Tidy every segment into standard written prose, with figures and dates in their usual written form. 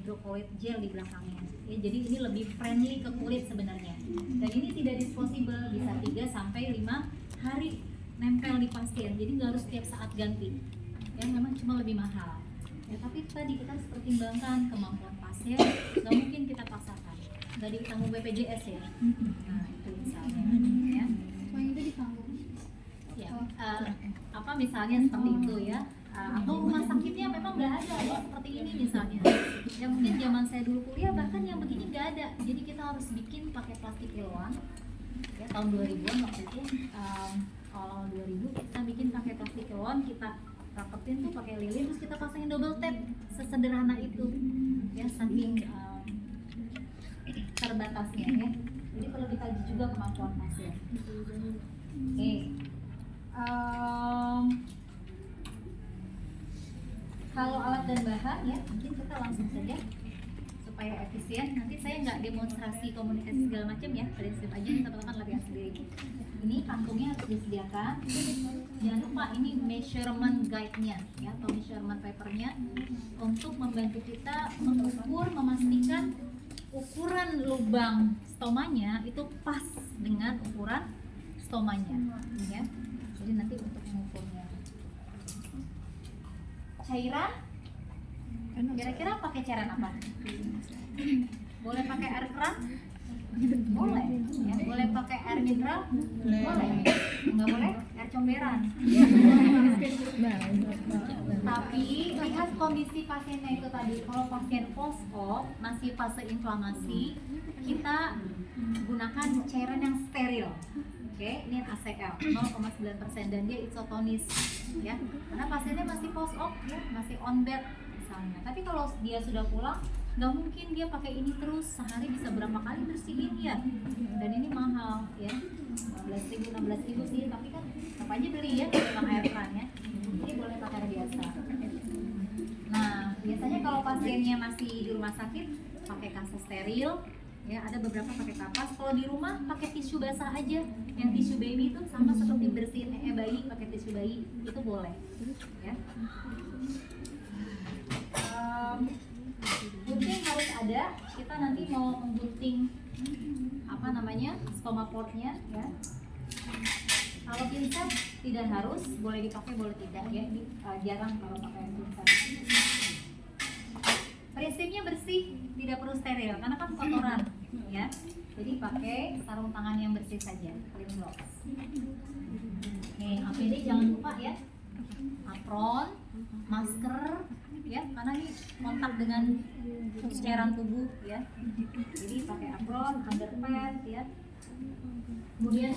hydrocolloid gel di belakangnya. Ya, jadi ini lebih friendly ke kulit sebenarnya. Dan ini tidak disposable, bisa 3 sampai 5 hari nempel di pasien. Jadi nggak harus setiap saat ganti. Ya, memang cuma lebih mahal. Ya, tapi tadi kita harus pertimbangkan kemampuan pasien, nggak mungkin kita paksakan. Nggak ditanggung BPJS ya. Nah, itu misalnya. Ya. Yang itu ditanggung. Ya, apa misalnya seperti itu ya. Atau rumah sakitnya memang nggak ada ya, seperti ini misalnya. Yang mungkin zaman saya dulu kuliah bahkan yang begini nggak ada. Jadi kita harus bikin pakai plastik kiloan. Ya, tahun 2000-an waktu itu, awal 2000 kita bikin pakai plastik kiloan, kita rapetin tuh pakai lilin, terus kita pasangin double tape. Sesederhana itu. Ya, saking terbatasnya ya. Jadi perlu dikaji juga kemampuan pasien. Oke. Kalau alat dan bahan ya, mungkin kita langsung saja supaya efisien. Nanti saya nggak demonstrasi komunikasi segala macam ya, prinsip aja nih teman-teman latihan sendiri. Ini kantongnya harus disediakan. Jangan lupa ini measurement guide-nya ya, atau measurement paper-nya untuk membantu kita mengukur, memastikan ukuran lubang stomanya itu pas dengan ukuran stomanya ya. Jadi nanti untuk mengukurnya. Cairan kira-kira pakai cairan apa? Boleh pakai air keran? Boleh ya. Boleh pakai air mineral? Boleh. Nggak boleh air comberan. Tapi lihat kondisi pasiennya itu tadi. Kalau pasien post-op masih fase inflamasi, kita gunakan cairan yang steril. Oke, ini ACL 0,9% dan dia isotonis ya. Karena pasiennya masih post-op ya, masih on bed misalnya. Tapi kalau dia sudah pulang, nggak mungkin dia pakai ini terus, sehari bisa berapa kali bersihin ya. Dan ini mahal ya, 15.000 sih, tapi kan apa aja beli ya, memang air keran ya. Jadi boleh pakai air biasa. Nah, biasanya kalau pasiennya masih di rumah sakit, pakai kasus steril. Ya, ada beberapa pakai kapas. Kalau di rumah pakai tisu basah aja. Yang tisu baby itu sama seperti bersihin bayi, pakai tisu bayi itu boleh. Ya. Gunting harus ada. Kita nanti mau menggunting apa namanya stoma portnya. Ya. Kalau pinset tidak harus, boleh dipakai boleh tidak ya. Ini jarang kalau pakai pinset. Prinsipnya bersih, tidak perlu steril karena kan kotoran ya. Jadi pakai sarung tangan yang bersih saja, clean gloves. Oke, APD jangan lupa ya. Apron, masker ya, karena ini kontak dengan cairan tubuh ya. Jadi pakai apron, underpants ya. Kemudian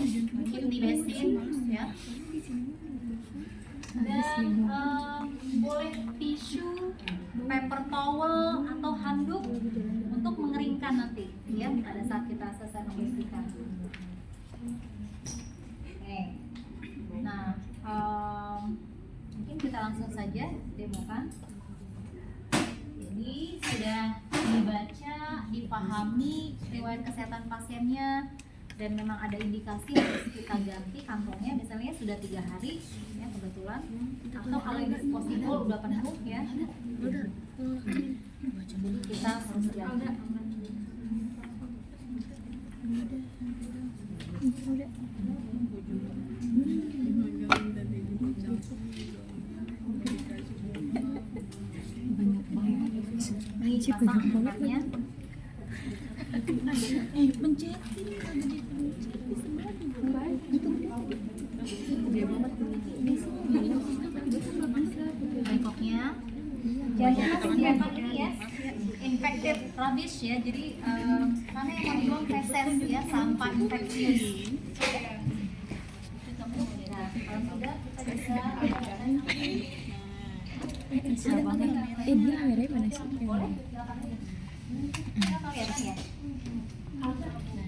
keep di basin ya. Dan boleh tisu, paper towel atau handuk untuk mengeringkan nanti ya pada saat kita selesai membersihkan. Oke. Nah, mungkin kita langsung saja demokan. Jadi sudah dibaca, dipahami riwayat kesehatan pasiennya, dan memang ada indikasi harus kita ganti kantongnya, misalnya sudah 3 hari ya kebetulan, atau alergi possible udah penuh ya. Jadi kita harus jaga. Ini pasang angkatnya. Bengkoknya jangan lupa sediakan ini ya, infected rubbish ya. Jadi karena yang mengandung feses ya, sampah infeksius. Nah, kalau sudah kita bisa dia merah mana sih? boleh silakan aja. Kita tahu ya kan ya.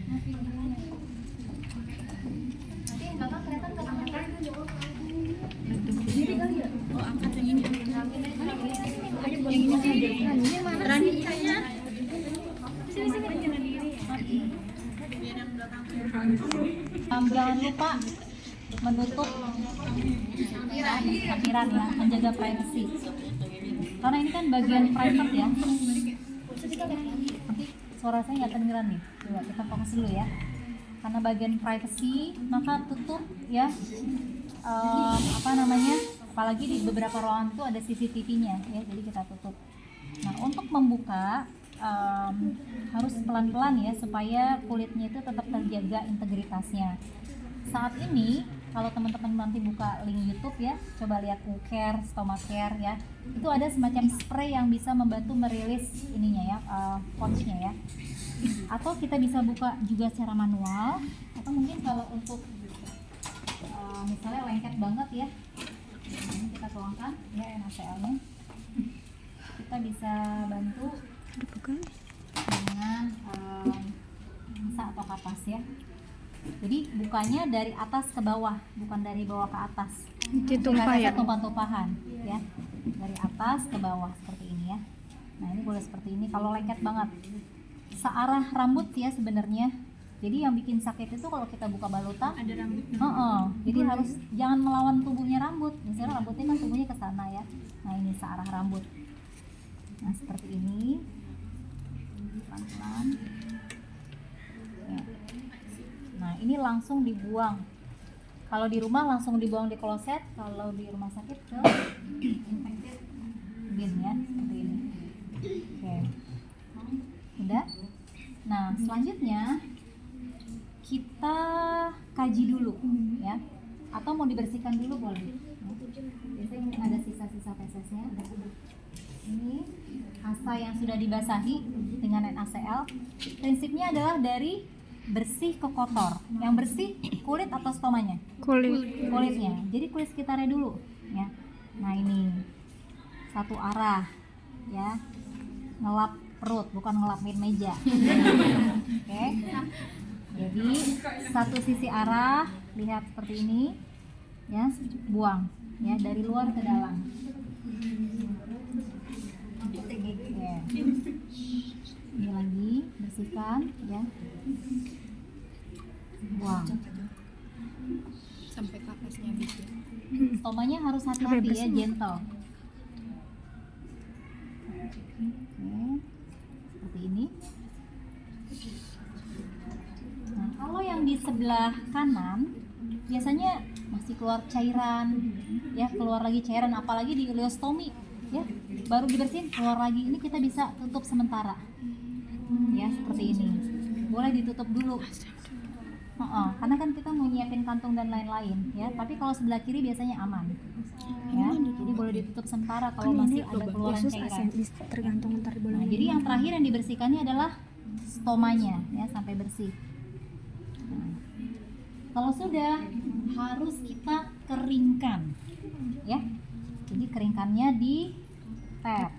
Nanti Bapak kelihatan ke angkat sendiri kali ya? Oh, angkat yang ini. Yang ini saja. Ranicanya. Jangan lupa menutup lampiran ya, menjaga privacy. Karena ini kan bagian private ya. Nanti suara saya nggak kedengeran nih. Coba kita fokus dulu ya. Karena bagian privacy, maka tutup ya. Apa namanya? Apalagi di beberapa ruangan itu ada CCTV-nya ya, jadi kita tutup. Nah, untuk membuka harus pelan-pelan ya supaya kulitnya itu tetap terjaga integritasnya. Saat ini kalau teman-teman nanti buka link YouTube ya, coba lihat Care, Stomacare ya, itu ada semacam spray yang bisa membantu merilis ininya ya, sponge-nya ya. Atau kita bisa buka juga secara manual, atau mungkin kalau untuk misalnya lengket banget ya, ini kita tuangkan ya NaCl-nya. Kita bisa bantu dengan misa atau kapas ya. Jadi bukanya dari atas ke bawah, bukan dari bawah ke atas. Ditumpah ya. Tumpah-tumpahan ya. Dari atas ke bawah seperti ini ya. Nah, ini boleh seperti ini kalau lengket banget. Searah rambut ya sebenarnya. Jadi yang bikin sakit itu kalau kita buka balutan ada rambutnya. Jadi harus jangan melawan tubuhnya rambut. Misalnya rambutnya kan tubuhnya ke sana ya. Nah, ini searah rambut. Nah, seperti ini. Pelan-pelan. Ya. Nah, ini langsung dibuang. Kalau di rumah langsung dibuang di kloset, kalau di rumah sakit ke infected bin ya, seperti ini. Oke. Udah? Nah, selanjutnya kita kaji dulu ya. Atau mau dibersihkan dulu boleh. Biasanya mungkin ada sisa-sisa fesesnya. Ini asa yang sudah dibasahi dengan NaCl. Prinsipnya adalah dari bersih ke kotor. Yang bersih kulit atau stomanya? Kulitnya. Jadi kulit sekitarnya dulu ya. Nah, ini satu arah ya. Ngelap perut, bukan ngelapin meja. Oke. Jadi satu sisi arah, lihat seperti ini ya, buang ya dari luar ke dalam. Ya. Ini lagi bersihkan ya, buang Sampai kapasnya gitu. stomanya harus hati-hati ya, gentle. Oke, seperti ini. Nah, kalau yang di sebelah kanan biasanya masih keluar cairan ya, keluar lagi cairan, apalagi di ileostomi ya, baru dibersihin keluar lagi. Ini kita bisa tutup sementara ya, seperti ini. Boleh ditutup dulu karena kan kita mau nyiapin kantung dan lain-lain ya, tapi kalau sebelah kiri biasanya aman ya, jadi boleh ditutup sementara kalau masih ada keluaran cairan. Tergantung ntar boleh. Nah, jadi yang terakhir yang dibersihkannya adalah stomanya ya, sampai bersih. Nah, kalau sudah, harus kita keringkan ya. Jadi keringkannya di tap.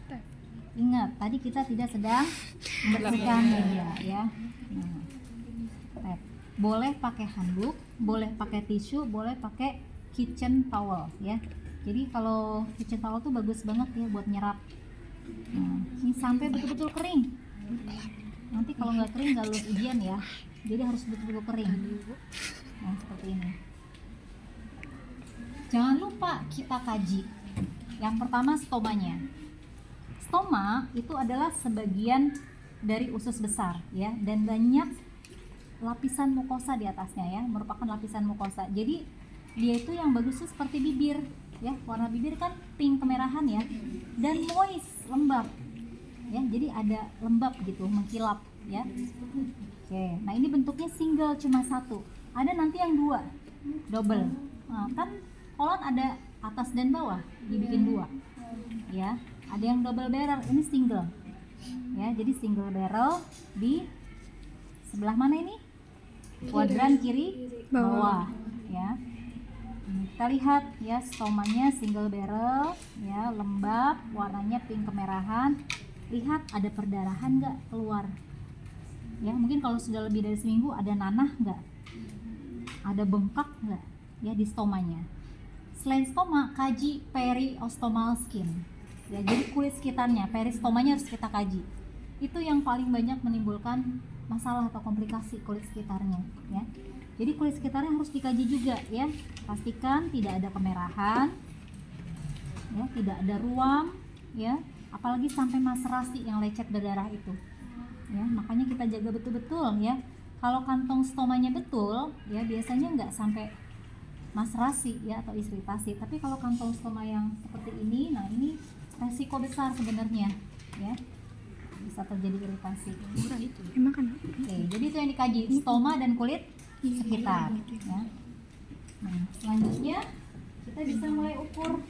Ingat, tadi kita tidak sedang membersihkan meja ya. Nah, tap. Boleh pakai handuk, boleh pakai tisu, boleh pakai kitchen towel ya. Jadi kalau kitchen towel tuh bagus banget ya buat nyerap. Nah, ini sampai betul-betul kering. Nanti kalau nggak kering nggak lulus ujian ya. Jadi harus betul-betul kering. Nah, seperti ini. Jangan lupa kita kaji. Yang pertama stomanya. Stoma itu adalah sebagian dari usus besar ya, dan banyak lapisan mukosa di atasnya ya, merupakan lapisan mukosa. Jadi dia itu yang bagus tuh seperti bibir ya, warna bibir kan pink kemerahan ya, dan moist, lembab ya, jadi ada lembab gitu, mengkilap ya. Oke, nah ini bentuknya single, cuma satu. Ada nanti yang dua, double. Nah, kan kolon ada atas dan bawah, dibikin dua ya. Ada yang double barrel, ini single ya, jadi single barrel di sebelah mana ini? Kuadran kiri bawah ya. Kita lihat ya, stomanya single barrel ya, lembab, warnanya pink kemerahan. Lihat ada perdarahan nggak keluar ya, mungkin kalau sudah lebih dari seminggu ada nanah nggak, ada bengkak nggak ya di stomanya. Selain stoma, kaji periostomal skin ya, jadi kulit sekitarnya, peristomanya harus kita kaji. Itu yang paling banyak menimbulkan masalah atau komplikasi kulit sekitarnya ya. Jadi kulit sekitarnya harus dikaji juga ya, pastikan tidak ada kemerahan ya, tidak ada ruam ya, apalagi sampai maserasi yang lecet berdarah itu. Ya, makanya kita jaga betul-betul ya. Kalau kantong stomanya betul, ya biasanya nggak sampai maserasi ya atau iritasi. Tapi kalau kantong stoma yang seperti ini, nah ini resiko besar sebenarnya, ya bisa terjadi iritasi. Murah itu. Emang kan? Oke, jadi itu yang dikaji, stoma dan kulit sekitar. Ya. Nah, selanjutnya kita bisa mulai ukur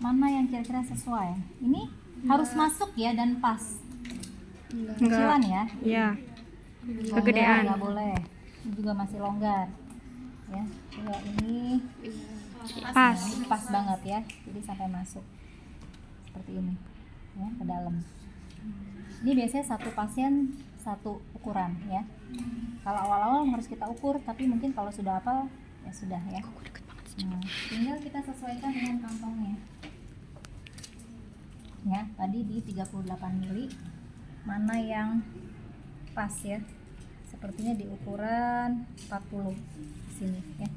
mana yang kira-kira sesuai. Ini harus masuk ya dan pas. Kecilan ya. Ya. Longgar Kegedean. nggak boleh. Ini juga masih longgar. Ya, coba ini Pas. Nah, ini pas banget ya. Jadi sampai masuk seperti ini, ya ke dalam. Ini biasanya satu pasien satu ukuran ya. Kalau awal-awal harus kita ukur, tapi mungkin kalau sudah hafal ya sudah ya. Nah, tinggal kita sesuaikan dengan kantongnya. Ya, tadi di 38 mili mana yang pas ya. Sepertinya di ukuran 40 di sini ya.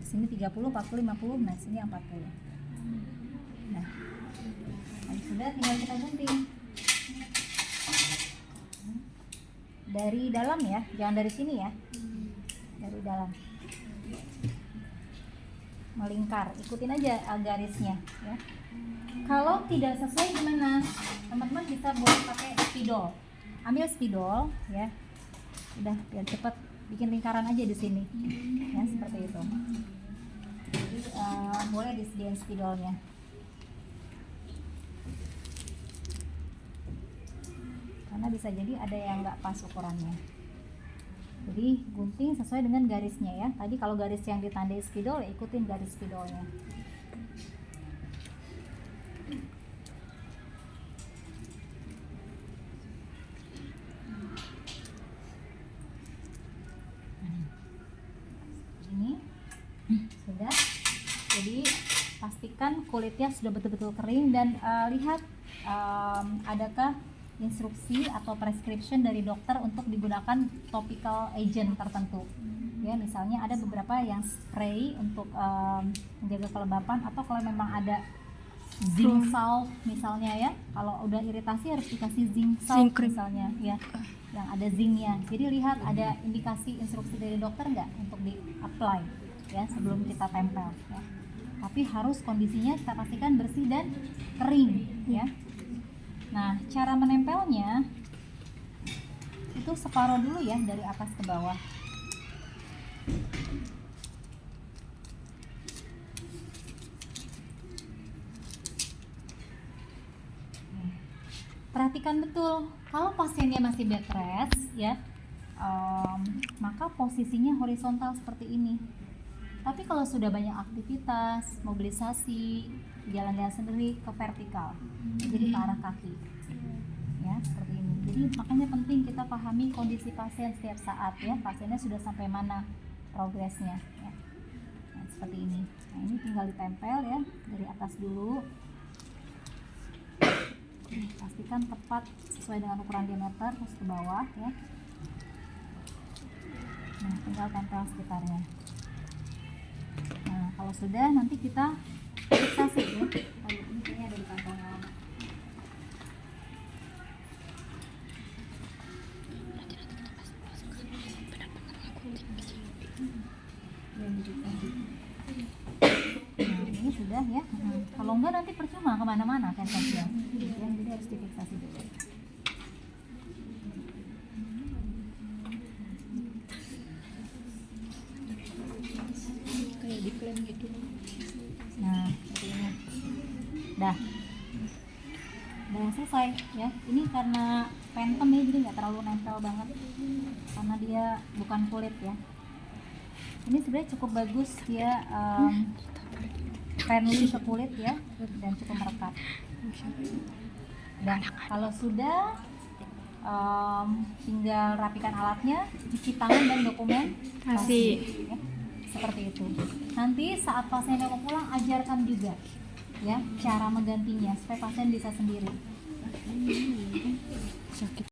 Di sini 30, 40, 50, nah sini yang 40. Nah, sudah tinggal kita gunting. Dari dalam ya, jangan dari sini ya. Dari dalam. Melingkar, ikutin aja garisnya ya. Kalau tidak sesuai gimana? Teman-teman bisa buat pakai spidol. Ambil spidol ya. Udah biar cepat, bikin lingkaran aja di sini. Ya, seperti itu. Jadi boleh disediain spidolnya. Karena bisa jadi ada yang nggak pas ukurannya. Jadi gunting sesuai dengan garisnya ya. Tadi kalau garis yang ditandai spidol, ya ikutin garis spidolnya. Ini sudah. Jadi pastikan kulitnya sudah betul-betul kering dan lihat adakah instruksi atau prescription dari dokter untuk digunakan topical agent tertentu. Ya, misalnya ada beberapa yang spray untuk menjaga kelembapan, atau kalau memang ada zinc salve misalnya ya. Kalau udah iritasi harus dikasih zinc salve misalnya ya, yang ada zincnya. Jadi lihat ada indikasi instruksi dari dokter nggak untuk di apply ya sebelum kita tempel ya. Tapi harus kondisinya kita pastikan bersih dan kering ya. Nah, cara menempelnya itu separuh dulu ya, dari atas ke bawah. Perhatikan betul, kalau pasiennya masih bed rest ya, maka posisinya horizontal seperti ini. Tapi kalau sudah banyak aktivitas, mobilisasi, jalan-jalan sendiri, ke vertikal, jadi ke arah kaki ya, seperti ini. Jadi makanya penting kita pahami kondisi pasien setiap saat ya, pasiennya sudah sampai mana progresnya ya. Nah, seperti ini. Nah, ini tinggal ditempel ya, dari atas dulu. Pastikan tepat sesuai dengan ukuran diameter, terus ke bawah ya. Nah, tinggal tempel sekitarnya. Nah, kalau sudah nanti kita fiksasi ya. Tadi ini kayaknya ada di kantongnya lama. Nah, ini sudah ya. Kalau enggak nanti percuma kemana-mana kan pasien. Jadi harus difiksasi dulu. Kayak diklaim gitu. Nah, seperti ini. Dah selesai ya. Ini karena phantom ya, jadi nggak terlalu nempel banget karena dia bukan kulit ya. Ini sebenarnya cukup bagus dia, friendly ke kulit ya, dan cukup merekat. Dan kalau sudah tinggal rapikan alatnya, cuci tangan dan dokumentasi ya. Seperti itu. Nanti saat pasiennya mau pulang, ajarkan juga ya cara menggantinya supaya pasien bisa sendiri. Sakit.